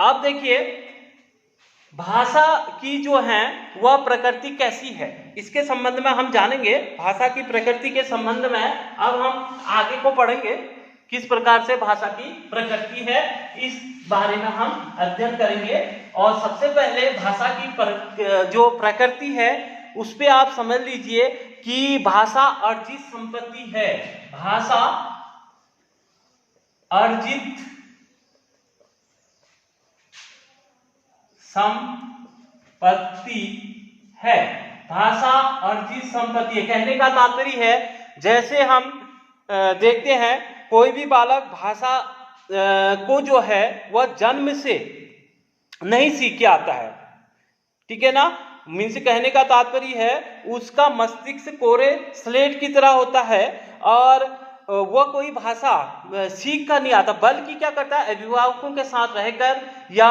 आप देखिए भाषा की जो है वह प्रकृति कैसी है, इसके संबंध में हम जानेंगे। भाषा की प्रकृति के संबंध में अब हम आगे को पढ़ेंगे, किस प्रकार से भाषा की प्रकृति है इस बारे में हम अध्ययन करेंगे। और सबसे पहले भाषा की जो प्रकृति है उस पे आप समझ लीजिए कि भाषा अर्जित संपत्ति है। भाषा अर्जित संपत्ति है। भाषा अर्जित संपत्ति है, कहने का तात्पर्य है जैसे हम देखते हैं कोई भी बालक भाषा को जो है वह जन्म से नहीं सीख के आता है, ठीक है ना। मीन्स कहने का तात्पर्य है उसका मस्तिष्क कोरे स्लेट की तरह होता है और वह कोई भाषा सीख कर नहीं आता, बल्कि क्या करता है अभिभावकों के साथ रहकर या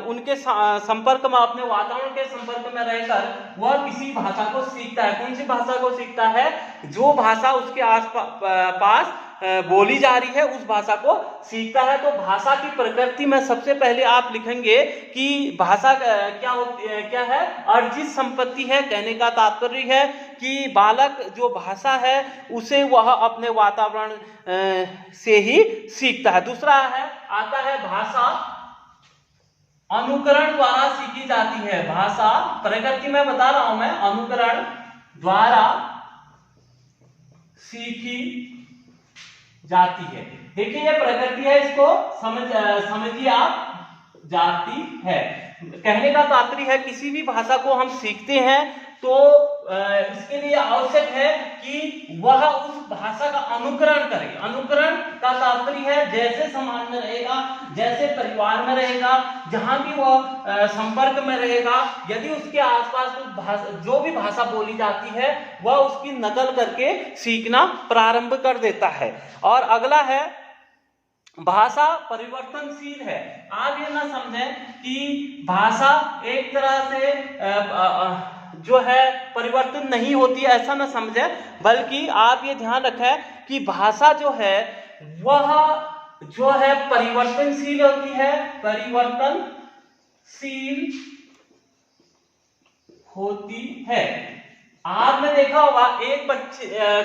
उनके संपर्क में, अपने वातावरण के संपर्क में रहकर वह किसी भाषा को सीखता है। कौन सी भाषा को सीखता है? जो भाषा उसके आस पास बोली जा रही है उस भाषा को सीखता है। तो भाषा की प्रकृति में सबसे पहले आप लिखेंगे कि भाषा क्या है? अर्जित संपत्ति है। कहने का तात्पर्य है कि बालक जो भाषा है उसे वह अपने वातावरण से ही सीखता है। दूसरा आता है भाषा अनुकरण द्वारा सीखी जाती है। भाषा प्रकृति में बता रहा हूं मैं, अनुकरण द्वारा सीखी जाती है। देखिए ये प्रकृति है, इसको समझिए आप, जाती है। कहने का तात्पर्य है किसी भी भाषा को हम सीखते हैं तो इसके लिए आवश्यक है कि वह उस भाषा का अनुकरण करे। अनुकरण का तात्पर्य है जैसे समाज में रहेगा, जैसे परिवार में रहेगा, जहां भी वह संपर्क में रहेगा, यदि उसके आसपास जो भी भाषा बोली जाती है वह उसकी नकल करके सीखना प्रारंभ कर देता है। और अगला है भाषा परिवर्तनशील है। आप ये ना समझें कि भाषा एक तरह से जो है परिवर्तन नहीं होती है, ऐसा ना समझें, बल्कि आप ये ध्यान रखें कि भाषा जो है वह जो है परिवर्तनशील होती है, परिवर्तनशील होती है। आपने देखा होगा एक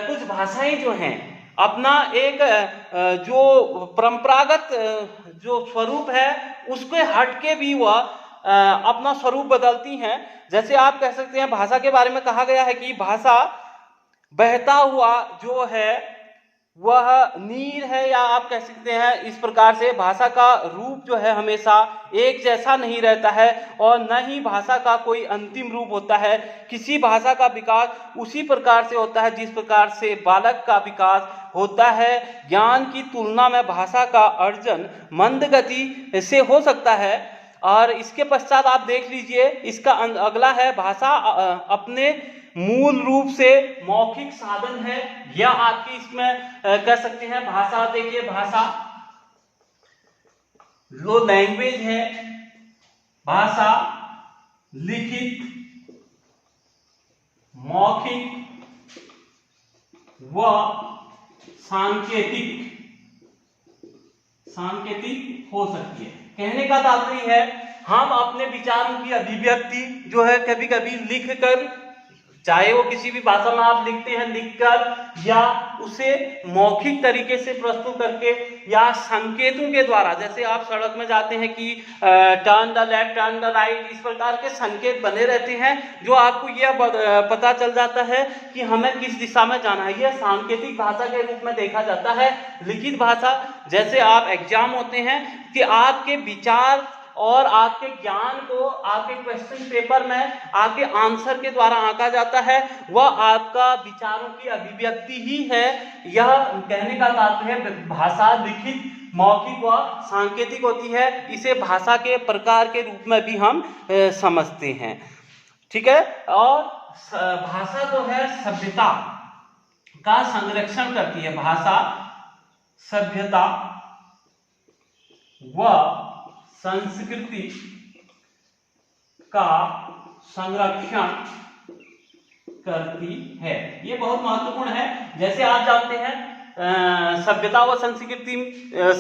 कुछ भाषाएं जो हैं अपना एक जो परंपरागत जो स्वरूप है उसके हटके भी वह अपना स्वरूप बदलती हैं। जैसे आप कह सकते हैं भाषा के बारे में कहा गया है कि भाषा बहता हुआ जो है वह नीर है, या आप कह सकते हैं इस प्रकार से भाषा का रूप जो है हमेशा एक जैसा नहीं रहता है और न ही भाषा का कोई अंतिम रूप होता है। किसी भाषा का विकास उसी प्रकार से होता है जिस प्रकार से बालक का विकास होता है। ज्ञान की तुलना में भाषा का अर्जन मंद गति से हो सकता है। और इसके पश्चात आप देख लीजिए इसका अगला है भाषा अपने मूल रूप से मौखिक साधन है, या आपकी इसमें कह सकते हैं भाषा, देखिए भाषा लो लैंग्वेज है, भाषा लिखित, मौखिक व सांकेतिक हो सकती है। कहने का तात्पर्य है हम अपने विचारों की अभिव्यक्ति जो है कभी कभी लिख कर, चाहे वो किसी भी भाषा में आप लिखते हैं लिखकर, या उसे मौखिक तरीके से प्रस्तुत करके, या संकेतों के द्वारा, जैसे आप सड़क में जाते हैं कि turn the left, turn the right, इस प्रकार के संकेत बने रहते हैं जो आपको यह पता चल जाता है कि हमें किस दिशा में जाना है। यह सांकेतिक भाषा के रूप में देखा जाता है। लिखित भाषा, जैसे आप एग्जाम होते हैं कि आपके विचार और आपके ज्ञान को आपके क्वेश्चन पेपर में आपके आंसर के द्वारा आंका जाता है, वह आपका विचारों की अभिव्यक्ति ही है। यह कहने का तात्पर्य है भाषा लिखित, मौखिक व सांकेतिक होती है। इसे भाषा के प्रकार के रूप में भी हम समझते हैं, ठीक है। और भाषा जो है सभ्यता का संरक्षण करती है। भाषा सभ्यता व संस्कृति का संरक्षण करती है। ये बहुत महत्वपूर्ण है। जैसे आप जानते हैं सभ्यता व संस्कृति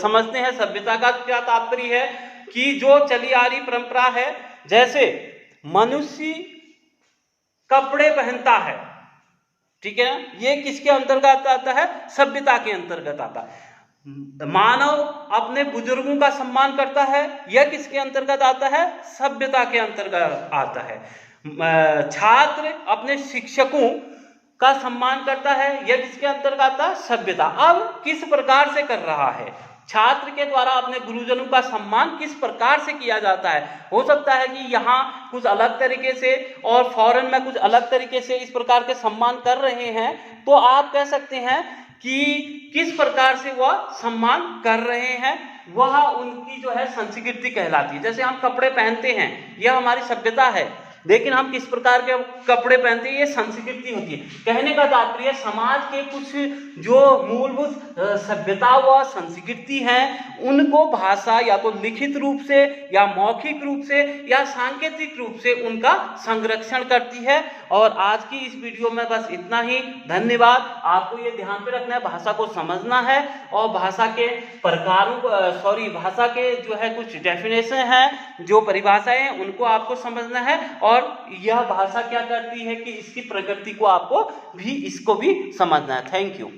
समझते हैं। सभ्यता का क्या तात्पर्य है कि जो चली आ रही परंपरा है, जैसे मनुष्य कपड़े पहनता है, ठीक है, ये किसके अंतर्गत आता है? सभ्यता के अंतर्गत आता है। मानव अपने बुजुर्गों का सम्मान करता है, यह किसके अंतर्गत आता है? सभ्यता के अंतर्गत आता है। छात्र अपने शिक्षकों का सम्मान करता है, यह किसके अंतर्गत आता है? सभ्यता। अब किस प्रकार से कर रहा है? छात्र के द्वारा अपने गुरुजनों का सम्मान किस प्रकार से किया जाता है? हो सकता है कि यहाँ कुछ अलग तरीके से और फॉरेन में कुछ अलग तरीके से इस प्रकार के सम्मान कर रहे हैं, तो आप कह सकते हैं कि किस प्रकार से वह सम्मान कर रहे हैं, वह उनकी जो है संस्कृति कहलाती है। जैसे हम कपड़े पहनते हैं, यह हमारी सभ्यता है, लेकिन हम किस प्रकार के कपड़े पहनते हैं, ये संस्कृति होती है। कहने का तात्पर्य समाज के कुछ जो मूलभूत सभ्यता व संस्कृति हैं, उनको भाषा या तो लिखित रूप से या मौखिक रूप से या सांकेतिक रूप से उनका संरक्षण करती है। और आज की इस वीडियो में बस इतना ही। धन्यवाद। आपको ये ध्यान पे रखना है, भाषा को समझना है और भाषा के प्रकारों भाषा के जो है कुछ डेफिनेशन है, जो परिभाषाएं हैं, उनको आपको समझना है। और यह भाषा क्या करती है कि इसकी प्रकृति को आपको भी, इसको भी समझना है। Thank you.